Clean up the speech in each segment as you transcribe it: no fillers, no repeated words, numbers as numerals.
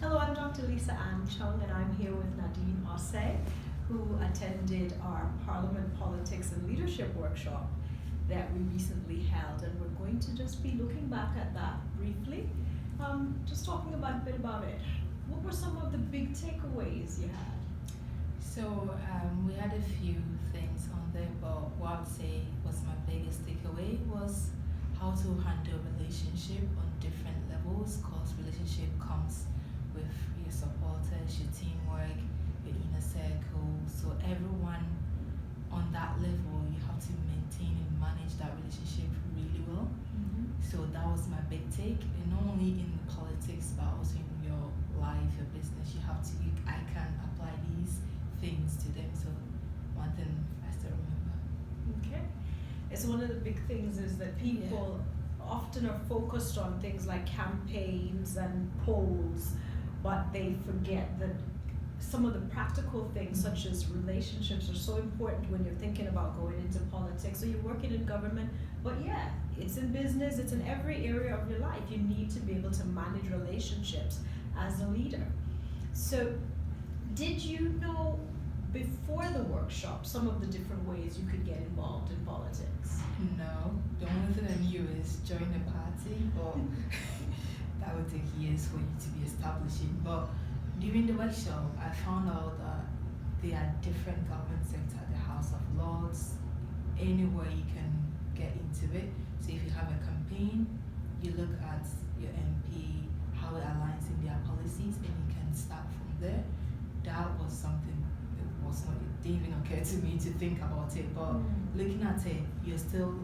Hello, I'm Dr. Lisa Ann Chung, and I'm here with Nadine Osei, who attended our Parliament Politics and Leadership workshop that we recently held, and we're going to just be looking back at that briefly, just talking about a bit about it. What were some of the big takeaways you had? So we had a few things on there, but what I would say was my biggest takeaway was how to handle relationship on different levels, because relationship comes with your supporters, your teamwork, your inner circle. So everyone on that level, you have to maintain and manage that relationship really well. So that was my big take, and not only in politics but also in your life, your business. I can apply these things to them. So one thing I still remember. Okay. It's one of the big things is that people often are focused on things like campaigns and polls, but they forget that some of the practical things such as relationships are so important when you're thinking about going into politics. So you're working in government, but it's in business, it's in every area of your life. You need to be able to manage relationships as a leader. So did you know before the workshop some of the different ways you could get involved in politics? No, the only thing I knew is join a party, but that would take years for you to be establishing. But during the workshop, I found out that there are different government sectors, the House of Lords, anywhere you can get into it. So if you have a campaign, you look at your MP, how it aligns in their policies, and you can start from there. That was something that was not, it didn't even occur to me to think about it, but looking at it, you're still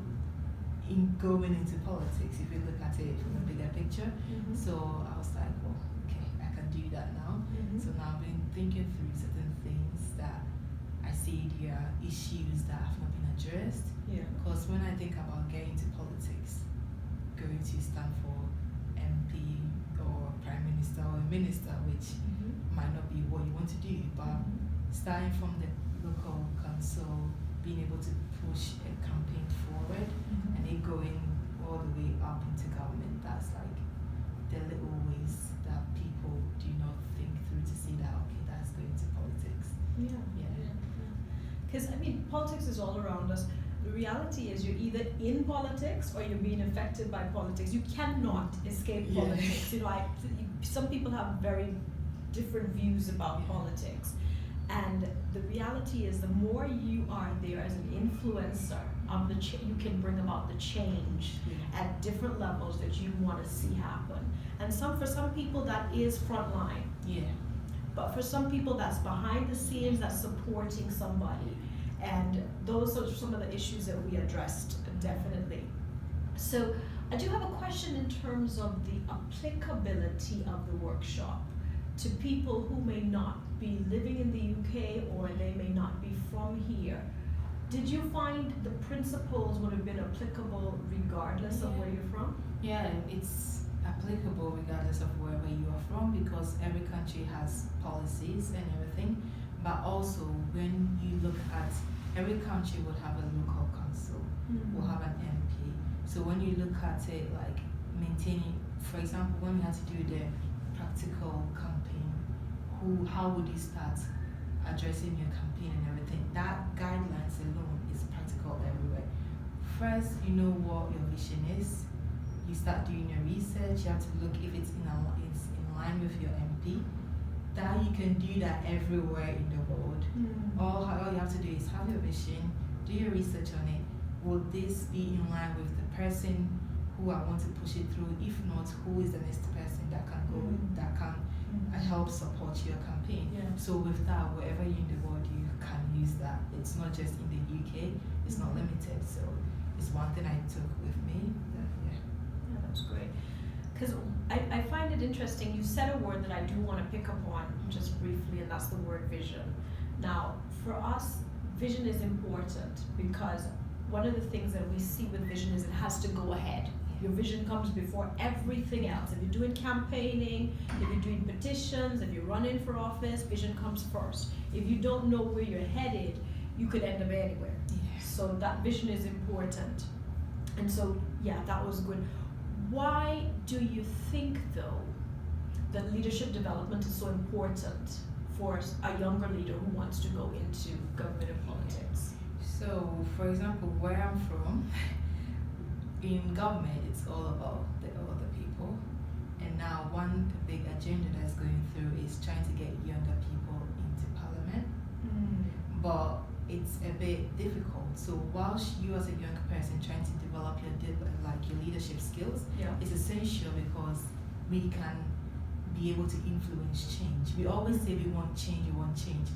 going into politics if you look at it from a bigger picture. So I was like, well, okay, I can do that now. So now I've been thinking through certain things that I see there are issues that have not been addressed. Because when I think about getting into politics, going to stand for MP or Prime Minister or Minister, which might not be what you want to do, but starting from the local council, being able to push a campaign forward and it going all the way up into government, that's like the little ways that people do not think through to see that, okay, that's going to politics. Because politics is all around us. The reality is you're either in politics or you're being affected by politics. You cannot escape politics. Some people have very different views about politics. And the reality is the more you are there as an influencer of you can bring about the change at different levels that you want to see happen. And for some people that is frontline. But for some people that's behind the scenes, that's supporting somebody. And those are some of the issues that we addressed, definitely. So I do have a question in terms of the applicability of the workshop to people who may not be living in the UK or they may not be from here. Did you find the principles would have been applicable regardless of where you're from? Yeah, it's applicable regardless of wherever you are from, because every country has policies and everything. But also when you look at every country would have a local council, will have an MP. So when you look at it like maintaining, for example, when we had to do the practical campaign, how would you start addressing your campaign and everything? That guidelines alone is practical everywhere. First, you know what your vision is. You start doing your research. You have to look if it's in line with your MP. That you can do that everywhere in the world. All you have to do is have your vision, do your research on it. Will this be in line with the person who I want to push it through? If not, who is the next person that can go, that can help support your campaign? So with that, wherever you're in the world, you can use that. It's not just in the UK, it's not limited. So it's one thing I took with me. That's great. Because I find it interesting, you said a word that I do want to pick up on just briefly, and that's the word vision. Now, for us, vision is important because one of the things that we see with vision is it has to go ahead. Your vision comes before everything else. If you're doing campaigning, if you're doing petitions, if you're running for office, vision comes first. If you don't know where you're headed, you could end up anywhere. So that vision is important. And so, that was good. Why do you think, though, that leadership development is so important for a younger leader who wants to go into government and politics? So, for example, where I'm from, in government, it's all about the older people. And now, one big agenda that's going through is trying to get younger people into parliament. But it's a bit difficult. So, whilst you as a young person trying to develop your leadership skills, Yeah. it's essential because we can be able to influence change. We always say we want change,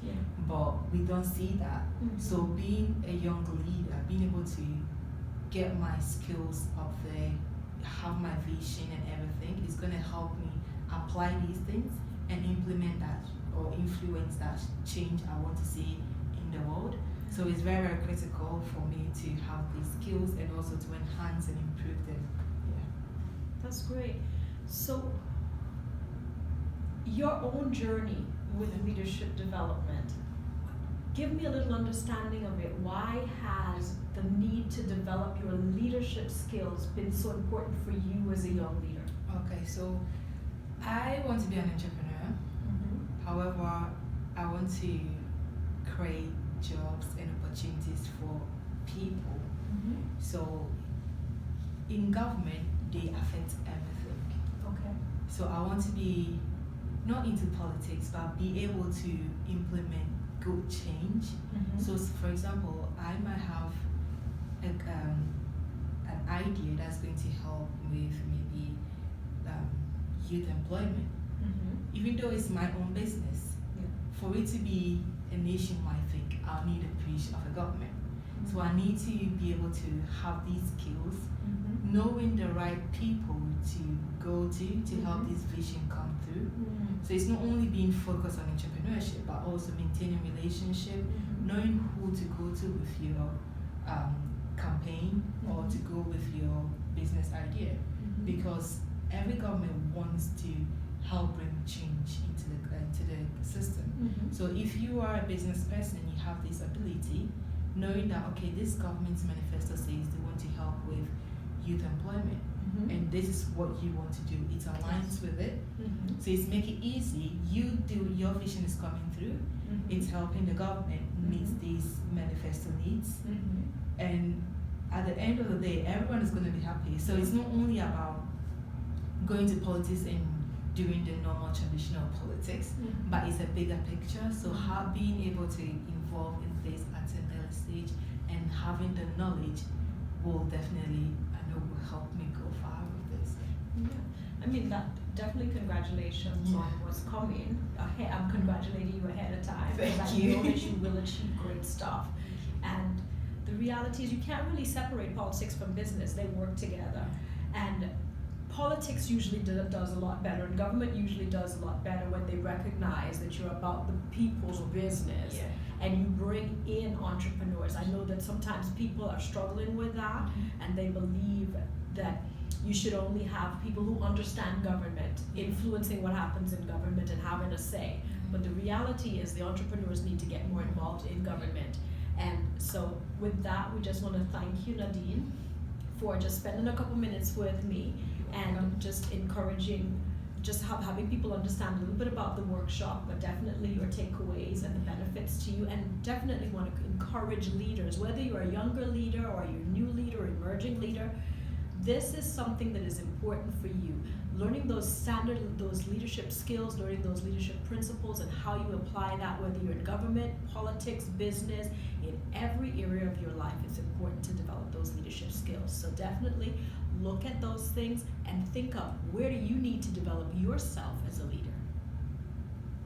Yeah. but we don't see that. Mhm. So being a young leader, being able to get my skills up there, have my vision and everything is going to help me apply these things and implement that or influence that change I want to see in the world. So it's very, very critical for me to have these skills and also to enhance and improve them. Yeah. That's great. So, your own journey with leadership development, give me a little understanding of it. Why has the need to develop your leadership skills been so important for you as a young leader? Okay, so I want to be an entrepreneur. However, I want to create jobs and opportunities for people. So in government, they affect everything. Okay. So I want to be not into politics, but be able to implement good change. So for example, I might have an idea that's going to help with maybe youth employment. Even though it's my own business, Yeah. for it to be a nationwide thing, I'll need a push of a government. So I need to be able to have these skills, knowing the right people to go to help this vision come through. So it's not only being focused on entrepreneurship, but also maintaining relationship, knowing who to go to with your campaign or to go with your business idea, because every government wants to help bring change into the system. So if you are a business person, you have this ability, knowing that okay, this government's manifesto says they want to help with youth employment, and this is what you want to do. It aligns with it, so it's make it easy. Your vision is coming through. It's helping the government meet these manifesto needs, and at the end of the day, everyone is going to be happy. So it's not only about going to politics and doing the normal traditional politics, but it's a bigger picture. So being able to involve in this at an early stage and having the knowledge will definitely, I know, will help me go far with this. Yeah. I mean, that definitely congratulations on what's coming. I'm congratulating you ahead of time. Thank I you. know that you will achieve great stuff. And the reality is you can't really separate politics from business. They work together. And politics usually does a lot better, and government usually does a lot better when they recognize that you're about the people's business. Yeah. And you bring in entrepreneurs. I know that sometimes people are struggling with that, and they believe that you should only have people who understand government influencing what happens in government and having a say. But the reality is the entrepreneurs need to get more involved in government. And so with that, we just want to thank you, Nadine, for just spending a couple minutes with me and just encouraging, just having people understand a little bit about the workshop, but definitely your takeaways and the benefits to you, and definitely want to encourage leaders, whether you're a younger leader or you're a new leader, emerging leader. This is something that is important for you. Learning those leadership skills, learning those leadership principles and how you apply that, whether you're in government, politics, business, in every area of your life, it's important to develop those leadership skills. So definitely look at those things and think of where do you need to develop yourself as a leader.